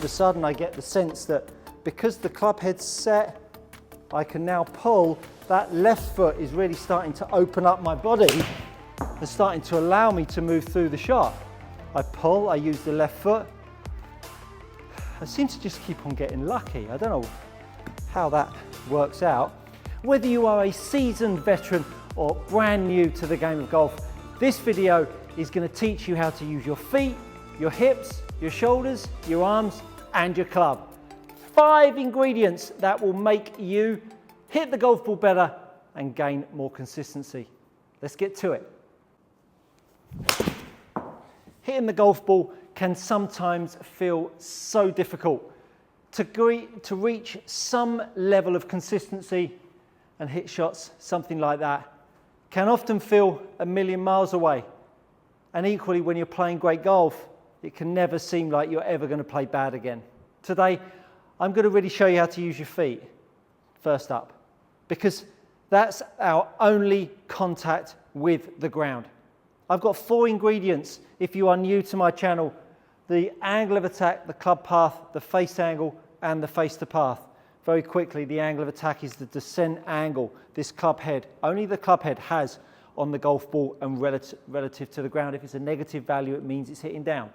All of a sudden I get the sense that because the club head's set, I can now pull. That left foot is really starting to open up my body and starting to allow me to move through the shot. I pull, I use the left foot. I seem to just keep on getting lucky. I don't know how that works out. Whether you are a seasoned veteran or brand new to the game of golf, this video is going to teach you how to use your feet, your hips, your shoulders, your arms and your club. 5 ingredients that will make you hit the golf ball better and gain more consistency. Let's get to it. Hitting the golf ball can sometimes feel so difficult. To reach some level of consistency and hit shots, something like that, can often feel a million miles away. And equally, when you're playing great golf, it can never seem like you're ever going to play bad again. Today, I'm going to really show you how to use your feet first up, because that's our only contact with the ground. I've got 4 ingredients if you are new to my channel: the angle of attack, the club path, the face angle and the face to path. Very quickly, the angle of attack is the descent angle this club head, only the club head, has on the golf ball and relative to the ground. If it's a negative value, it means it's hitting down.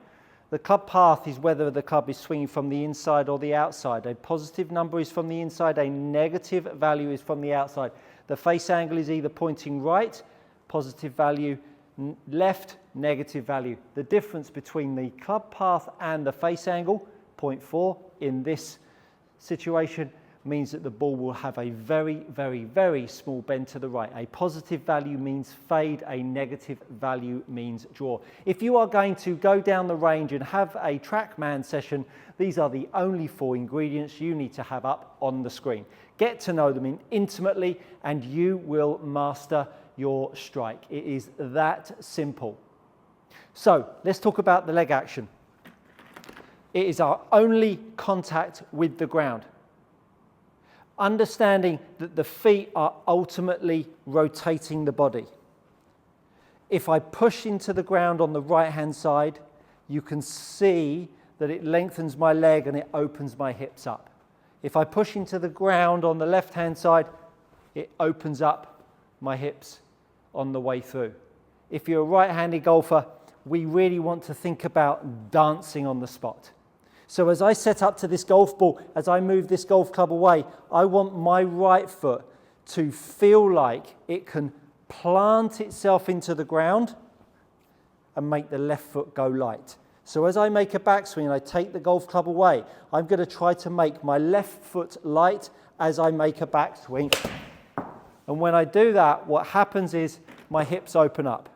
The club path is whether the club is swinging from the inside or the outside. A positive number is from the inside, a negative value is from the outside. The face angle is either pointing right, positive value, left, negative value. The difference between the club path and the face angle, 0.4 in this situation, means that the ball will have a very, very, very small bend to the right. A positive value means fade, a negative value means draw. If you are going to go down the range and have a TrackMan session, these are the only 4 ingredients you need to have up on the screen. Get to know them intimately and you will master your strike. It is that simple. So let's talk about the leg action. It is our only contact with the ground. Understanding that the feet are ultimately rotating the body. If I push into the ground on the right hand side, you can see that it lengthens my leg and it opens my hips up. If I push into the ground on the left hand side, it opens up my hips on the way through. If you're a right-handed golfer, we really want to think about dancing on the spot. So as I set up to this golf ball, as I move this golf club away, I want my right foot to feel like it can plant itself into the ground and make the left foot go light. So as I make a backswing and I take the golf club away, I'm going to try to make my left foot light as I make a backswing. And when I do that, what happens is my hips open up.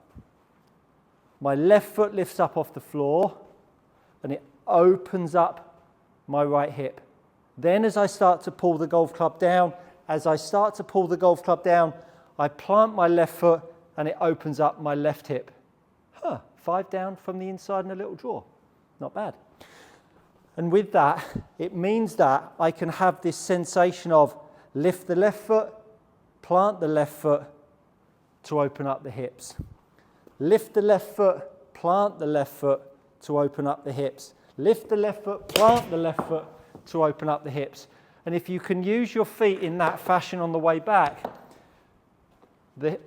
My left foot lifts up off the floor and it opens up my right hip. Then as I start to pull the golf club down, I plant my left foot and it opens up my left hip. 5 down from the inside and a little draw. Not bad. And with that, it means that I can have this sensation of lift the left foot, plant the left foot to open up the hips. Lift the left foot, plant the left foot to open up the hips. Lift the left foot, plant the left foot to open up the hips. And if you can use your feet in that fashion on the way back, the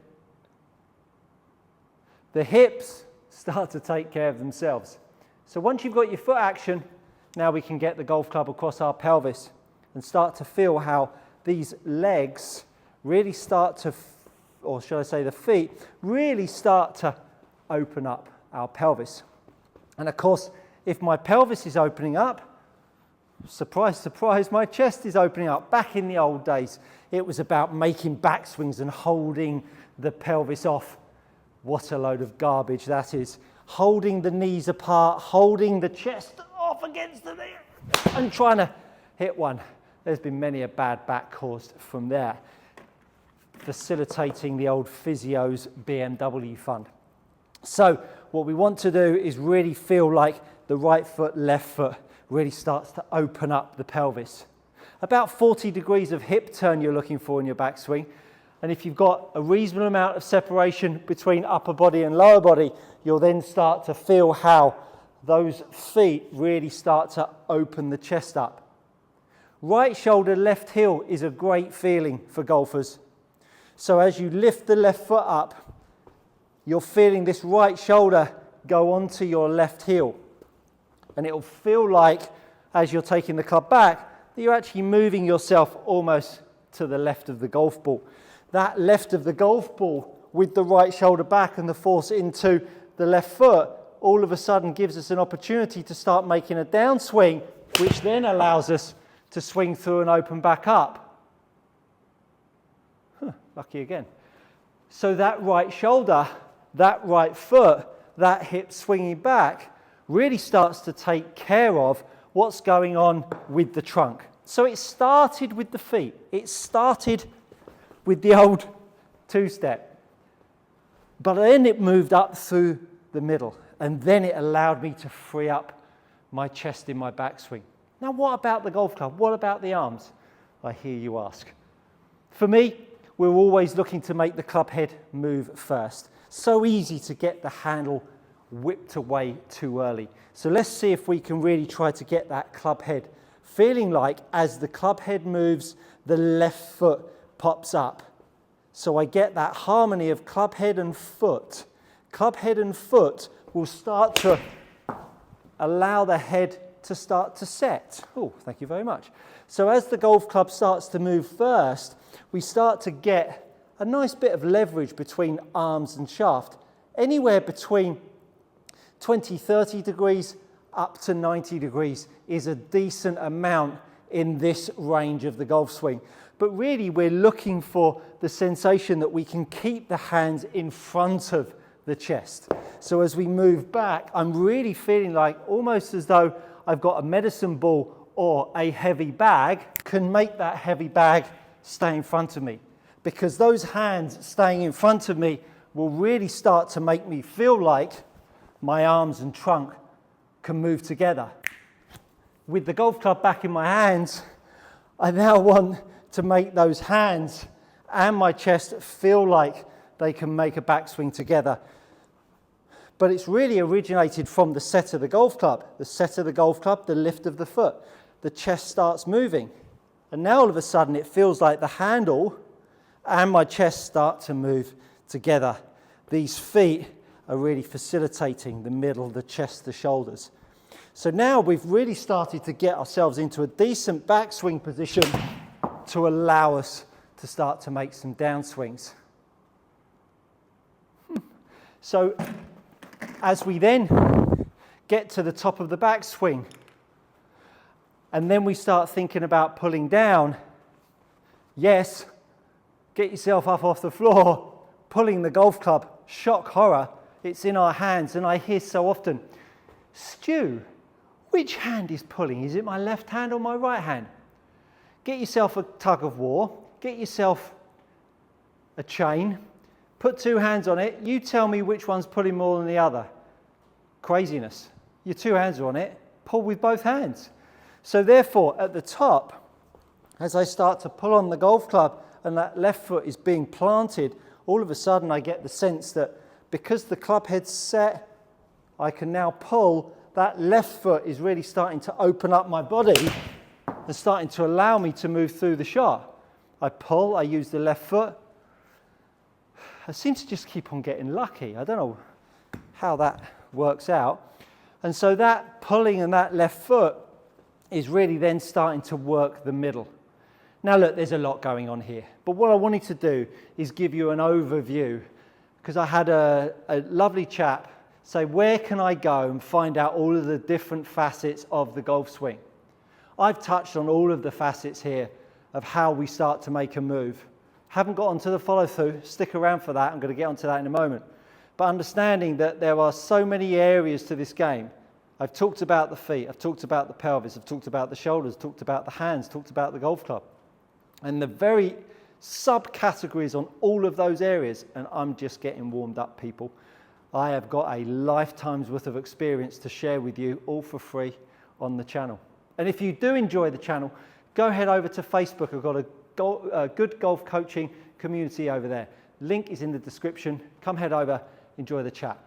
hips start to take care of themselves. So once you've got your foot action, now we can get the golf club across our pelvis and start to feel how these legs really start to, or shall I say the feet, really start to open up our pelvis. And of course, if my pelvis is opening up, surprise, surprise, my chest is opening up. Back in the old days, it was about making backswings and holding the pelvis off. What a load of garbage that is. Holding the knees apart, holding the chest off against the knee and trying to hit one. There's been many a bad back caused from there. Facilitating the old physio's BMW fund. So what we want to do is really feel like the right foot, left foot really starts to open up the pelvis. About 40 degrees of hip turn you're looking for in your backswing. And if you've got a reasonable amount of separation between upper body and lower body, you'll then start to feel how those feet really start to open the chest up. Right shoulder, left heel is a great feeling for golfers. So as you lift the left foot up, you're feeling this right shoulder go onto your left heel. And it'll feel like, as you're taking the club back, that you're actually moving yourself almost to the left of the golf ball. That left of the golf ball with the right shoulder back and the force into the left foot all of a sudden gives us an opportunity to start making a downswing, which then allows us to swing through and open back up. Lucky again. So that right shoulder, that right foot, that hip swinging back really starts to take care of what's going on with the trunk. So it started with the feet. It started with the old two-step. But then it moved up through the middle, and then it allowed me to free up my chest in my backswing. Now, what about the golf club? What about the arms? I hear you ask. For me, we're always looking to make the club head move first. So easy to get the handle whipped away too early. So let's see if we can really try to get that club head feeling like as the club head moves, the left foot pops up. So I get that harmony of club head and foot. Club head and foot will start to allow the head to start to set. Oh, thank you very much. So as the golf club starts to move first, we start to get a nice bit of leverage between arms and shaft, anywhere between 20, 30 degrees up to 90 degrees is a decent amount in this range of the golf swing. But really we're looking for the sensation that we can keep the hands in front of the chest. So as we move back, I'm really feeling like almost as though I've got a medicine ball or a heavy bag, can make that heavy bag stay in front of me. Because those hands staying in front of me will really start to make me feel like my arms and trunk can move together. With the golf club back in my hands, I now want to make those hands and my chest feel like they can make a backswing together. But it's really originated from the set of the golf club. The set of the golf club, the lift of the foot. The chest starts moving. And now all of a sudden it feels like the handle and my chest start to move together. These feet are really facilitating the middle, the chest, the shoulders. So now we've really started to get ourselves into a decent backswing position to allow us to start to make some downswings. So as we then get to the top of the backswing, and then we start thinking about pulling down, yes, get yourself up off the floor, pulling the golf club, shock horror, it's in our hands. And I hear so often, Stu, which hand is pulling? Is it my left hand or my right hand? Get yourself a tug of war, get yourself a chain, put two hands on it, you tell me which one's pulling more than the other. Craziness. Your two hands are on it, pull with both hands. So therefore, at the top, as I start to pull on the golf club and that left foot is being planted, all of a sudden I get the sense that because the club head's set, I can now pull. That left foot is really starting to open up my body and starting to allow me to move through the shot. I pull, I use the left foot. I seem to just keep on getting lucky. I don't know how that works out. And so that pulling and that left foot is really then starting to work the middle. Now look, there's a lot going on here, but what I wanted to do is give you an overview, because I had a lovely chap say, where can I go and find out all of the different facets of the golf swing? I've touched on all of the facets here of how we start to make a move. Haven't got onto the follow through, stick around for that, I'm going to get onto that in a moment. But understanding that there are so many areas to this game. I've talked about the feet, I've talked about the pelvis, I've talked about the shoulders, talked about the hands, talked about the golf club. And the very subcategories on all of those areas, and I'm just getting warmed up, people. I have got a lifetime's worth of experience to share with you, all for free on the channel. And if you do enjoy the channel, go head over to Facebook. I've got a good golf coaching community over there. Link is in the description. Come head over, enjoy the chat.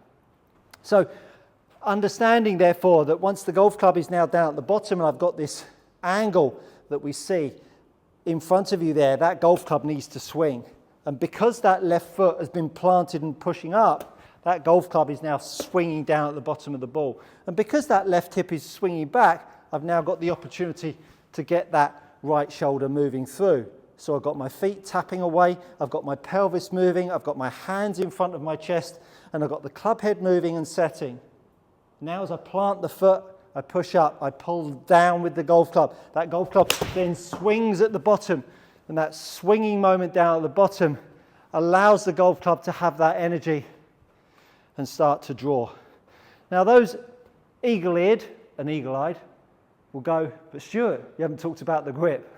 So Understanding, therefore, that once the golf club is now down at the bottom and I've got this angle that we see in front of you there, that golf club needs to swing. And because that left foot has been planted and pushing up, that golf club is now swinging down at the bottom of the ball. And because that left hip is swinging back, I've now got the opportunity to get that right shoulder moving through. So I've got my feet tapping away, I've got my pelvis moving, I've got my hands in front of my chest, and I've got the club head moving and setting. Now as I plant the foot, I push up, I pull down with the golf club. That golf club then swings at the bottom, and that swinging moment down at the bottom allows the golf club to have that energy and start to draw. Now those eagle-eared and eagle-eyed will go, but Stuart, you haven't talked about the grip.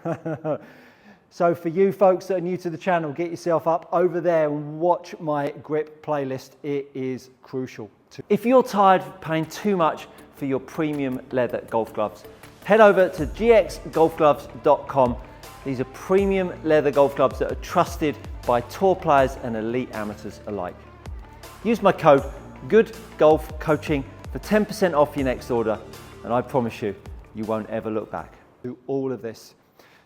So for you folks that are new to the channel, get yourself up over there and watch my grip playlist. It is crucial. If you're tired of paying too much for your premium leather golf gloves, head over to gxgolfgloves.com. These are premium leather golf gloves that are trusted by tour players and elite amateurs alike. Use my code GOODGolfCoaching for 10% off your next order, and I promise you, you won't ever look back. Do all of this.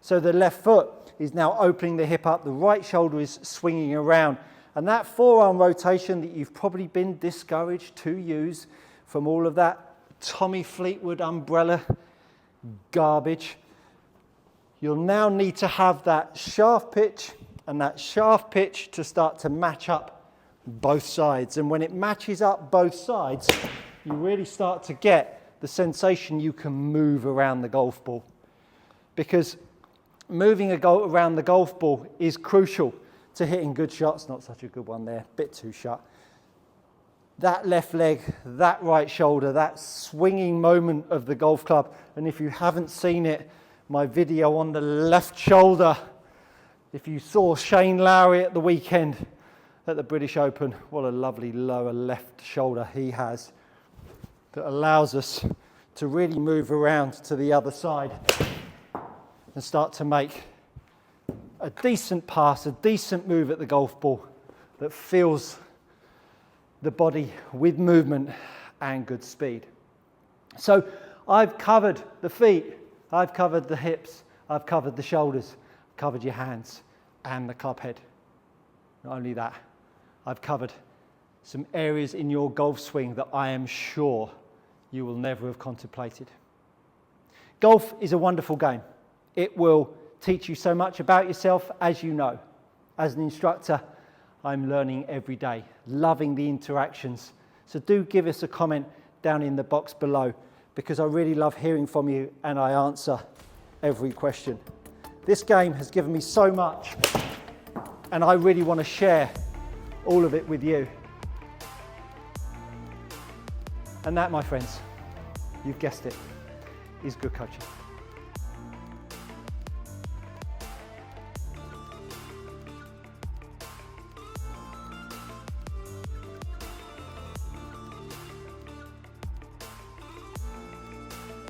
So the left foot is now opening the hip up, the right shoulder is swinging around, and that forearm rotation that you've probably been discouraged to use from all of that Tommy Fleetwood umbrella garbage, you'll now need to have that shaft pitch and that shaft pitch to start to match up both sides. And when it matches up both sides, you really start to get the sensation you can move around the golf ball. Because moving around the golf ball is crucial to hitting good shots. Not such a good one there, bit too shut. That left leg, that right shoulder, that swinging moment of the golf club. And if you haven't seen it, my video on the left shoulder, if you saw Shane Lowry at the weekend at the British Open, what a lovely lower left shoulder he has that allows us to really move around to the other side and start to make a decent pass, a decent move at the golf ball that feels the body with movement and good speed. So I've covered the feet, I've covered the hips, I've covered the shoulders, covered your hands and the club head. Not only that, I've covered some areas in your golf swing that I am sure you will never have contemplated. Golf is a wonderful game. It will teach you so much about yourself, as you know. As an instructor, I'm learning every day, loving the interactions. So do give us a comment down in the box below, because I really love hearing from you and I answer every question. This game has given me so much and I really want to share all of it with you. And that, my friends, you've guessed it, is good coaching.